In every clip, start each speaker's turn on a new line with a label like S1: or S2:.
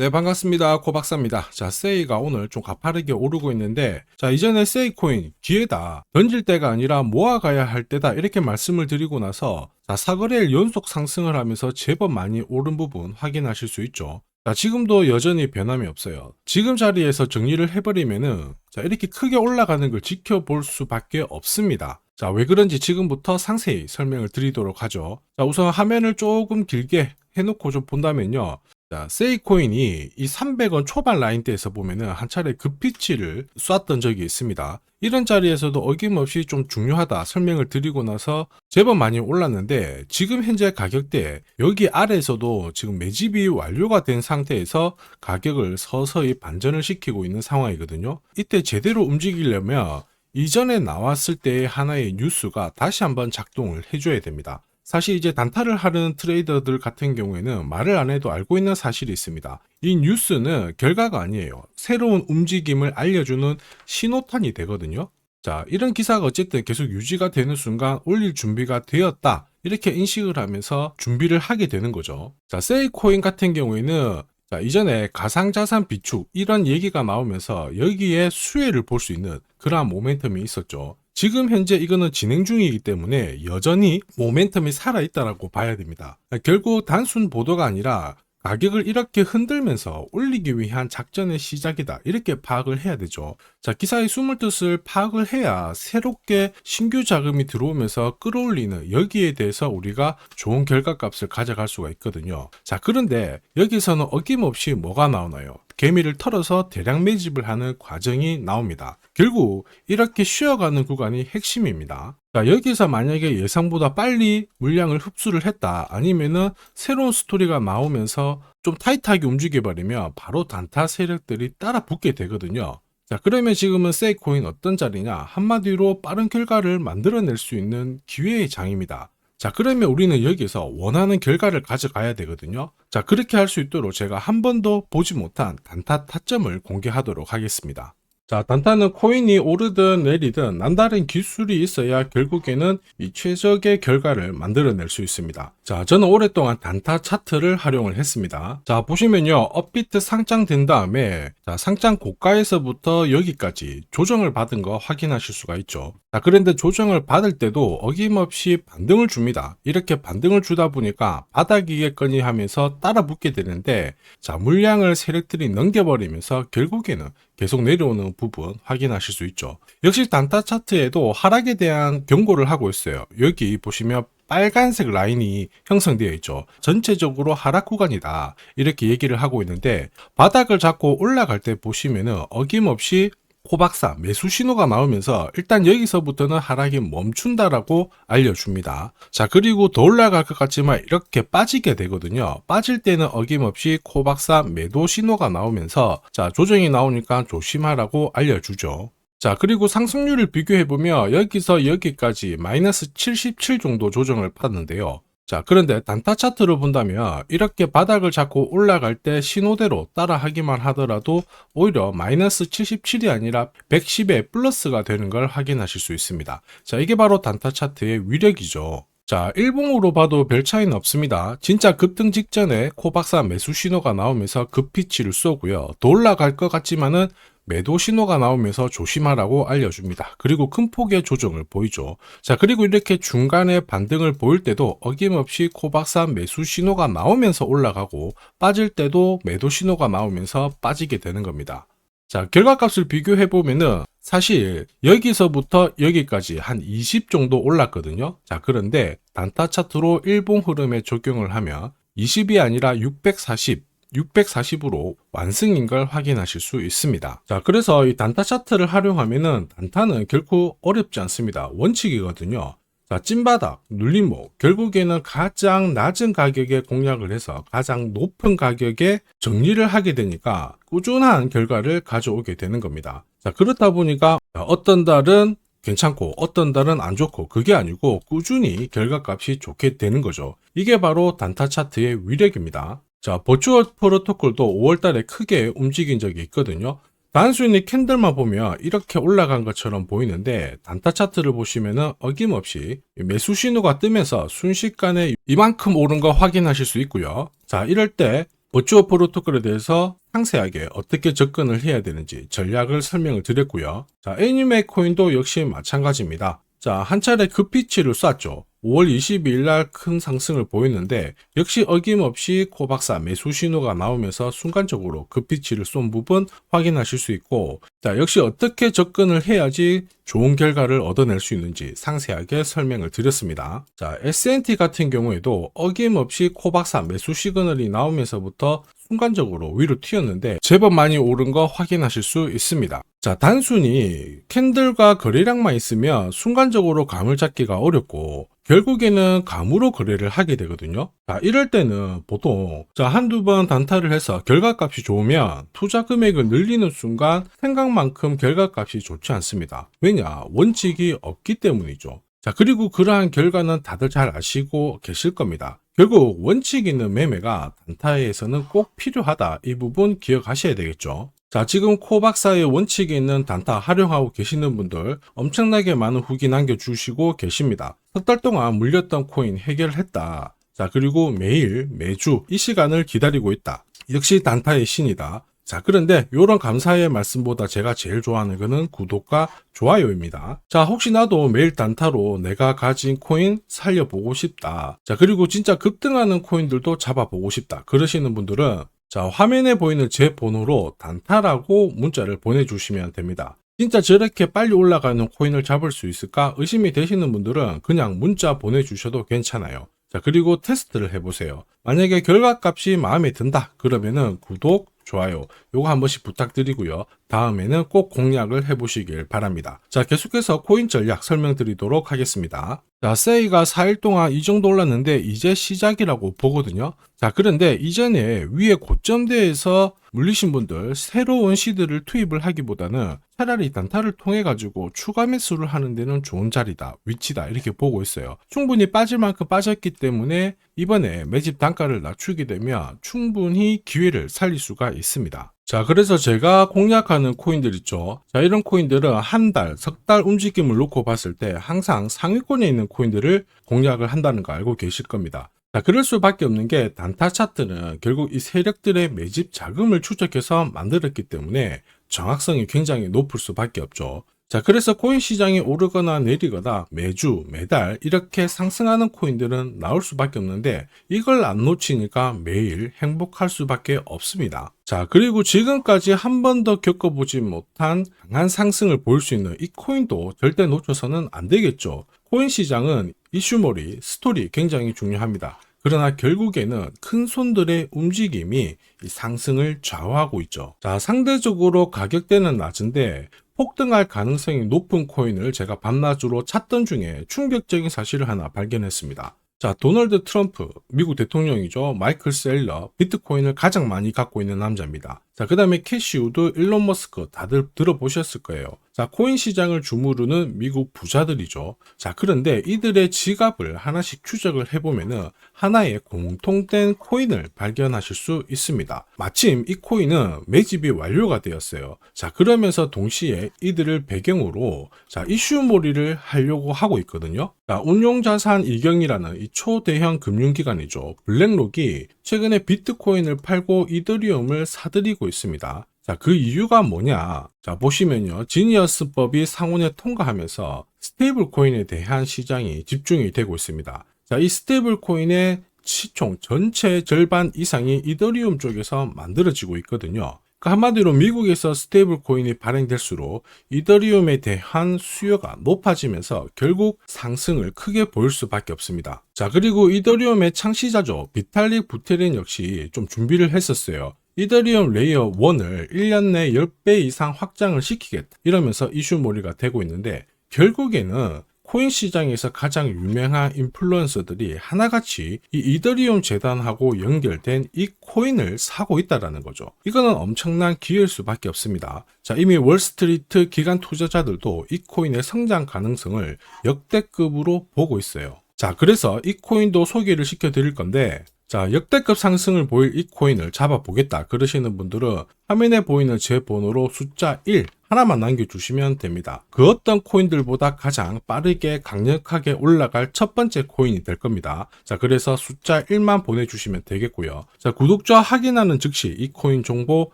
S1: 네, 반갑습니다. 코박사입니다. 자, 세이가 오늘 좀 가파르게 오르고 있는데, 자, 이전에 세이 코인 기회다, 던질 때가 아니라 모아가야 할 때다, 이렇게 말씀을 드리고 나서, 자, 4거래일 연속 상승을 하면서 제법 많이 오른 부분 확인하실 수 있죠. 자, 지금도 여전히 변함이 없어요. 지금 자리에서 정리를 해버리면은, 자, 이렇게 크게 올라가는 걸 지켜볼 수밖에 없습니다. 자, 왜 그런지 지금부터 상세히 설명을 드리도록 하죠. 자, 우선 화면을 조금 길게 해놓고 좀 본다면요. 자, 세이코인이 이 300원 초반 라인대에서 보면은 한 차례 급피치를 쐈던 적이 있습니다. 이런 자리에서도 어김없이 좀 중요하다 설명을 드리고 나서 제법 많이 올랐는데, 지금 현재 가격대 여기 아래에서도 지금 매집이 완료가 된 상태에서 가격을 서서히 반전을 시키고 있는 상황이거든요. 이때 제대로 움직이려면 이전에 나왔을 때의 하나의 뉴스가 다시 한번 작동을 해줘야 됩니다. 사실 이제 단타를 하는 트레이더들 같은 경우에는 말을 안 해도 알고 있는 사실이 있습니다. 이 뉴스는 결과가 아니에요. 새로운 움직임을 알려주는 신호탄이 되거든요. 자, 이런 기사가 어쨌든 계속 유지가 되는 순간 올릴 준비가 되었다, 이렇게 인식을 하면서 준비를 하게 되는 거죠. 자, 세이코인 같은 경우에는 자, 이전에 가상자산 비축 이런 얘기가 나오면서 여기에 수혜를 볼 수 있는 그러한 모멘텀이 있었죠. 지금 현재 이거는 진행 중이기 때문에 여전히 모멘텀이 살아있다라고 봐야 됩니다. 결국 단순 보도가 아니라 가격을 이렇게 흔들면서 올리기 위한 작전의 시작이다, 이렇게 파악을 해야 되죠. 자, 기사의 숨을 뜻을 파악을 해야 새롭게 신규 자금이 들어오면서 끌어올리는 여기에 대해서 우리가 좋은 결과값을 가져갈 수가 있거든요. 자, 그런데 여기서는 어김없이 뭐가 나오나요? 개미를 털어서 대량 매집을 하는 과정이 나옵니다. 결국 이렇게 쉬어가는 구간이 핵심입니다. 자, 여기서 만약에 예상보다 빨리 물량을 흡수를 했다, 아니면은 새로운 스토리가 나오면서 좀 타이트하게 움직여버리면 바로 단타 세력들이 따라 붙게 되거든요. 자, 그러면 지금은 세이코인 어떤 자리냐? 한마디로 빠른 결과를 만들어낼 수 있는 기회의 장입니다. 자, 그러면 우리는 여기서 원하는 결과를 가져가야 되거든요. 자, 그렇게 할 수 있도록 제가 한 번도 보지 못한 단타 타점을 공개하도록 하겠습니다. 자, 단타는 코인이 오르든 내리든 남다른 기술이 있어야 결국에는 이 최적의 결과를 만들어낼 수 있습니다. 자, 저는 오랫동안 단타 차트를 활용을 했습니다. 자, 보시면요, 업비트 상장된 다음에 자, 상장 고가에서부터 여기까지 조정을 받은 거 확인하실 수가 있죠. 자, 그런데 조정을 받을 때도 어김없이 반등을 줍니다. 이렇게 반등을 주다 보니까 바닥이겠거니 하면서 따라 붙게 되는데, 자, 물량을 세력들이 넘겨버리면서 결국에는 계속 내려오는 부분 확인하실 수 있죠. 역시 단타 차트에도 하락에 대한 경고를 하고 있어요. 여기 보시면 빨간색 라인이 형성되어 있죠. 전체적으로 하락 구간이다, 이렇게 얘기를 하고 있는데, 바닥을 잡고 올라갈 때 보시면은 어김없이 코박사 매수 신호가 나오면서 일단 여기서부터는 하락이 멈춘다라고 알려줍니다. 자, 그리고 더 올라갈 것 같지만 이렇게 빠지게 되거든요. 빠질 때는 어김없이 코박사 매도 신호가 나오면서 자, 조정이 나오니까 조심하라고 알려주죠. 자, 그리고 상승률을 비교해보면 여기서 여기까지 마이너스 77 정도 조정을 받았는데요. 자, 그런데 단타 차트로 본다면 이렇게 바닥을 잡고 올라갈 때 신호대로 따라 하기만 하더라도 오히려 마이너스 77이 아니라 110의 플러스가 되는 걸 확인하실 수 있습니다. 자, 이게 바로 단타 차트의 위력이죠. 자, 일봉으로 봐도 별 차이는 없습니다. 진짜 급등 직전에 코박사 매수 신호가 나오면서 급피치를 쏘고요. 더 올라갈 것 같지만은 매도 신호가 나오면서 조심하라고 알려줍니다. 그리고 큰 폭의 조정을 보이죠. 자, 그리고 이렇게 중간에 반등을 보일 때도 어김없이 코박사 매수 신호가 나오면서 올라가고, 빠질 때도 매도 신호가 나오면서 빠지게 되는 겁니다. 자, 결과값을 비교해보면은 사실 여기서부터 여기까지 한 20 정도 올랐거든요. 자, 그런데 단타 차트로 일봉 흐름에 적용을 하면 20이 아니라 640으로 완승인 걸 확인하실 수 있습니다. 자, 그래서 이 단타 차트를 활용하면은 단타는 결코 어렵지 않습니다. 원칙이거든요. 자, 찐바닥, 눌림목, 결국에는 가장 낮은 가격에 공략을 해서 가장 높은 가격에 정리를 하게 되니까 꾸준한 결과를 가져오게 되는 겁니다. 자, 그렇다 보니까 어떤 달은 괜찮고 어떤 달은 안 좋고, 그게 아니고 꾸준히 결과값이 좋게 되는 거죠. 이게 바로 단타 차트의 위력입니다. 자, 버추얼 프로토콜도 5월달에 크게 움직인 적이 있거든요. 단순히 캔들만 보면 이렇게 올라간 것처럼 보이는데, 단타 차트를 보시면은 어김없이 매수 신호가 뜨면서 순식간에 이만큼 오른 거 확인하실 수 있고요. 자, 이럴 때 버추어 프로토콜에 대해서 상세하게 어떻게 접근을 해야 되는지 전략을 설명을 드렸고요. 자, 애니메 코인도 역시 마찬가지입니다. 자, 한 차례 급피치를 쐈죠. 5월 22일 날 큰 상승을 보였는데 역시 어김없이 코박사 매수 신호가 나오면서 순간적으로 급피치를 쏜 부분 확인하실 수 있고, 자, 역시 어떻게 접근을 해야지 좋은 결과를 얻어낼 수 있는지 상세하게 설명을 드렸습니다. 자, S&T 같은 경우에도 어김없이 코박사 매수 시그널이 나오면서부터 순간적으로 위로 튀었는데 제법 많이 오른 거 확인하실 수 있습니다. 자, 단순히 캔들과 거래량만 있으면 순간적으로 감을 잡기가 어렵고 결국에는 감으로 거래를 하게 되거든요. 자, 이럴 때는 보통 한두 번 단타를 해서 결과값이 좋으면 투자 금액을 늘리는 순간 생각만큼 결과값이 좋지 않습니다. 왜냐? 원칙이 없기 때문이죠. 자, 그리고 그러한 결과는 다들 잘 아시고 계실 겁니다. 결국 원칙 있는 매매가 단타에서는 꼭 필요하다. 이 부분 기억하셔야 되겠죠. 자, 지금 코박사의 원칙이 있는 단타 활용하고 계시는 분들 엄청나게 많은 후기 남겨주시고 계십니다. 석 달 동안 물렸던 코인 해결했다. 자, 그리고 매일, 매주 이 시간을 기다리고 있다. 역시 단타의 신이다. 자, 그런데 이런 감사의 말씀보다 제가 제일 좋아하는 거는 구독과 좋아요입니다. 자, 혹시나도 매일 단타로 내가 가진 코인 살려보고 싶다. 자, 그리고 진짜 급등하는 코인들도 잡아보고 싶다. 그러시는 분들은 자, 화면에 보이는 제 번호로 단타라고 문자를 보내주시면 됩니다. 진짜 저렇게 빨리 올라가는 코인을 잡을 수 있을까 의심이 되시는 분들은 그냥 문자 보내주셔도 괜찮아요. 자, 그리고 테스트를 해보세요. 만약에 결과값이 마음에 든다 그러면은 구독, 좋아요 요거 한 번씩 부탁드리고요. 다음에는 꼭 공략을 해보시길 바랍니다. 자, 계속해서 코인 전략 설명드리도록 하겠습니다. 자, 세이가 4일 동안 이 정도 올랐는데 이제 시작이라고 보거든요. 자, 그런데 이전에 위에 고점대에서 물리신 분들 새로운 시드를 투입을 하기보다는 차라리 단타를 통해 가지고 추가 매수를 하는 데는 좋은 자리다, 위치다 이렇게 보고 있어요. 충분히 빠질 만큼 빠졌기 때문에 이번에 매집 단가를 낮추게 되면 충분히 기회를 살릴 수가 있습니다. 자, 그래서 제가 공략하는 코인들 있죠. 자, 이런 코인들은 한 달, 석 달 움직임을 놓고 봤을 때 항상 상위권에 있는 코인들을 공략을 한다는 거 알고 계실 겁니다. 자, 그럴 수밖에 없는 게 단타 차트는 결국 이 세력들의 매집 자금을 추적해서 만들었기 때문에 정확성이 굉장히 높을 수밖에 없죠. 자, 그래서 코인 시장이 오르거나 내리거나 매주, 매달 이렇게 상승하는 코인들은 나올 수밖에 없는데 이걸 안 놓치니까 매일 행복할 수밖에 없습니다. 자, 그리고 지금까지 한 번도 겪어보지 못한 강한 상승을 보일 수 있는 이 코인도 절대 놓쳐서는 안 되겠죠. 코인 시장은 이슈몰이, 스토리 굉장히 중요합니다. 그러나 결국에는 큰 손들의 움직임이 이 상승을 좌우하고 있죠. 자, 상대적으로 가격대는 낮은데 폭등할 가능성이 높은 코인을 제가 밤낮으로 찾던 중에 충격적인 사실을 하나 발견했습니다. 자, 도널드 트럼프, 미국 대통령이죠. 마이클 셀러, 비트코인을 가장 많이 갖고 있는 남자입니다. 자, 그 다음에 캐시 우드, 일론 머스크 다들 들어보셨을 거예요. 자, 코인 시장을 주무르는 미국 부자들이죠. 자, 그런데 이들의 지갑을 하나씩 추적을 해보면은 하나의 공통된 코인을 발견하실 수 있습니다. 마침 이 코인은 매집이 완료가 되었어요. 자, 그러면서 동시에 이들을 배경으로 자, 이슈몰이를 하려고 하고 있거든요. 자, 운용자산 이경이라는 이 초대형 금융기관이죠. 블랙록이 최근에 비트코인을 팔고 이더리움을 사들이고 있습니다. 자, 그 이유가 뭐냐? 자, 보시면요. 지니어스법이 상원에 통과하면서 스테이블 코인에 대한 시장이 집중이 되고 있습니다. 자, 이 스테이블 코인의 시총 전체 절반 이상이 이더리움 쪽에서 만들어지고 있거든요. 그 한마디로 미국에서 스테이블 코인이 발행될수록 이더리움에 대한 수요가 높아지면서 결국 상승을 크게 보일 수밖에 없습니다. 자, 그리고 이더리움의 창시자죠. 비탈릭 부테린 역시 좀 준비를 했었어요. 이더리움 레이어 1을 1년 내 10배 이상 확장을 시키겠다 이러면서 이슈몰이가 되고 있는데 결국에는 코인 시장에서 가장 유명한 인플루언서들이 하나같이 이 이더리움 재단하고 연결된 이 코인을 사고 있다는 거죠. 이거는 엄청난 기회일 수밖에 없습니다. 자, 이미 월스트리트 기관 투자자들도 이 코인의 성장 가능성을 역대급으로 보고 있어요. 자, 그래서 이 코인도 소개를 시켜 드릴 건데 자, 역대급 상승을 보일 이 코인을 잡아보겠다 그러시는 분들은 화면에 보이는 제 번호로 숫자 1 하나만 남겨주시면 됩니다. 그 어떤 코인들보다 가장 빠르게 강력하게 올라갈 첫 번째 코인이 될 겁니다. 자, 그래서 숫자 1만 보내주시면 되겠고요. 자, 구독자 확인하는 즉시 이 코인 정보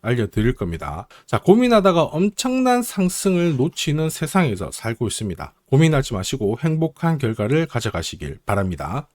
S1: 알려드릴 겁니다. 자, 고민하다가 엄청난 상승을 놓치는 세상에서 살고 있습니다. 고민하지 마시고 행복한 결과를 가져가시길 바랍니다.